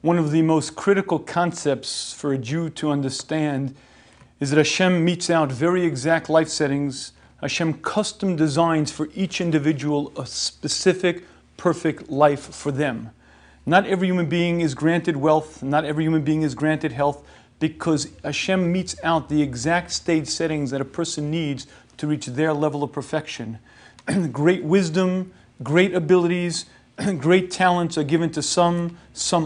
One of the most critical concepts for a Jew to understand is that Hashem meets out very exact life settings. Hashem custom designs for each individual a specific, perfect life for them. Not every human being is granted wealth, not every human being is granted health, because Hashem meets out the exact stage settings that a person needs to reach their level of perfection. Great wisdom, great abilities, great talents are given to some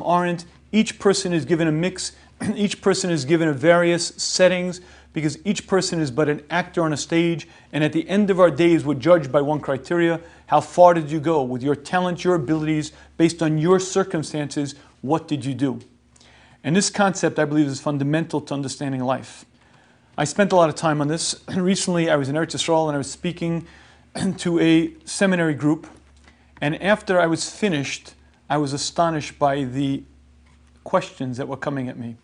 aren't. Each person is given a mix, each person is given a various settings, because each person is but an actor on a stage, and at the end of our days we're judged by one criteria: how far did you go with your talents, your abilities, based on your circumstances, what did you do? And this concept, I believe, is fundamental to understanding life. I spent a lot of time on this. Recently I was in Eretz Yisrael and I was speaking to a seminary group, and after I was finished, I was astonished by the questions that were coming at me.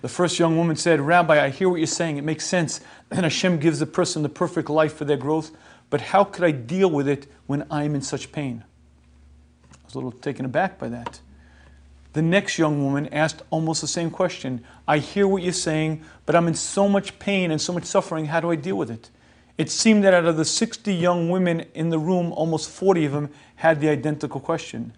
The first young woman said, "Rabbi, I hear what you're saying. It makes sense. And Hashem gives the person the perfect life for their growth. But how could I deal with it when I'm in such pain?" I was a little taken aback by that. The next young woman asked almost the same question. "I hear what you're saying, but I'm in so much pain and so much suffering. How do I deal with it?" It seemed that out of the 60 young women in the room, almost 40 of them had the identical question.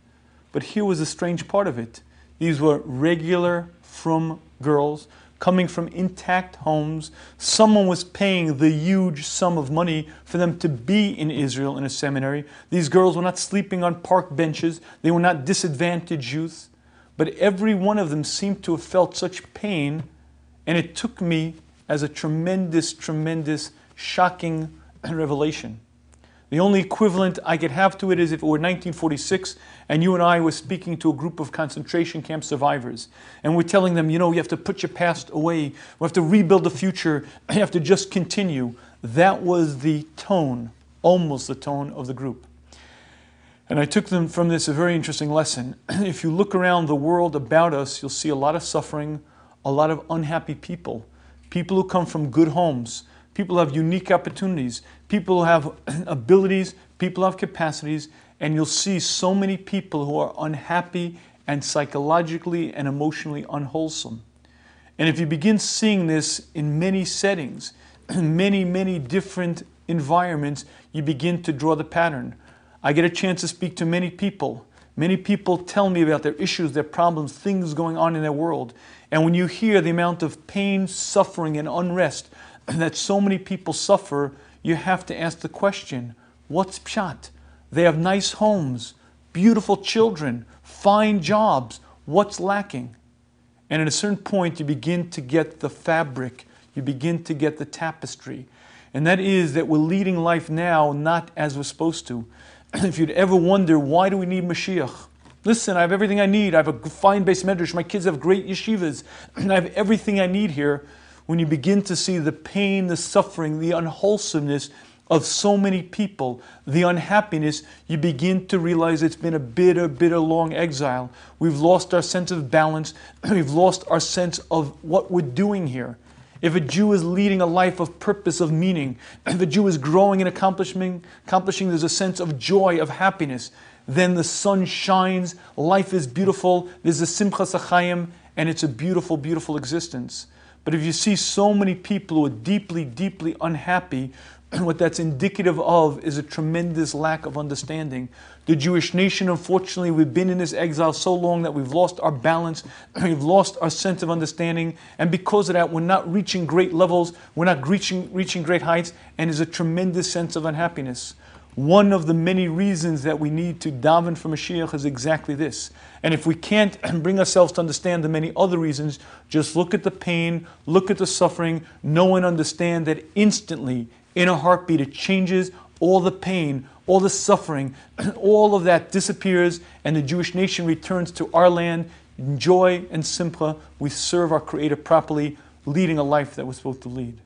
But here was the strange part of it. These were regular, frum girls coming from intact homes. Someone was paying the huge sum of money for them to be in Israel in a seminary. These girls were not sleeping on park benches. They were not disadvantaged youth. But every one of them seemed to have felt such pain, and it took me as a tremendous, tremendous, shocking revelation. The only equivalent I could have to it is if it were 1946 and you and I were speaking to a group of concentration camp survivors, and we're telling them, you have to put your past away, we have to rebuild the future, you have to just continue. That was the tone, almost the tone of the group. And I took them from this a very interesting lesson. If you look around the world about us, you'll see a lot of suffering, a lot of unhappy people, people who come from good homes, people who have unique opportunities, people who have abilities, people who have capacities, and you'll see so many people who are unhappy and psychologically and emotionally unwholesome. And if you begin seeing this in many settings, many, many different environments, you begin to draw the pattern. I get a chance to speak to many people. Many people tell me about their issues, their problems, things going on in their world. And when you hear the amount of pain, suffering, and unrest that so many people suffer, you have to ask the question, what's pshat? They have nice homes, beautiful children, fine jobs. What's lacking? And at a certain point, you begin to get the fabric. You begin to get the tapestry. And that is that we're leading life now not as we're supposed to. If you'd ever wonder, why do we need Moshiach? Listen, I have everything I need. I have a fine base medrash. My kids have great yeshivas. I have everything I need here. When you begin to see the pain, the suffering, the unwholesomeness of so many people, the unhappiness, you begin to realize it's been a bitter, bitter long exile. We've lost our sense of balance. We've lost our sense of what we're doing here. If a Jew is leading a life of purpose, of meaning, if a Jew is growing and accomplishing, there's a sense of joy, of happiness, then the sun shines, life is beautiful, there's a simchas achayim, and it's a beautiful, beautiful existence. But if you see so many people who are deeply, deeply unhappy, what that's indicative of is a tremendous lack of understanding. The Jewish nation, unfortunately, we've been in this exile so long that we've lost our balance, we've lost our sense of understanding, and because of that, we're not reaching great levels, we're not reaching great heights, and there's a tremendous sense of unhappiness. One of the many reasons that we need to daven for Mashiach is exactly this. And if we can't bring ourselves to understand the many other reasons, just look at the pain, look at the suffering, know and understand that instantly, in a heartbeat, it changes. All the pain, all the suffering, all of that disappears, and the Jewish nation returns to our land in joy and simcha. We serve our Creator properly, leading a life that we're supposed to lead.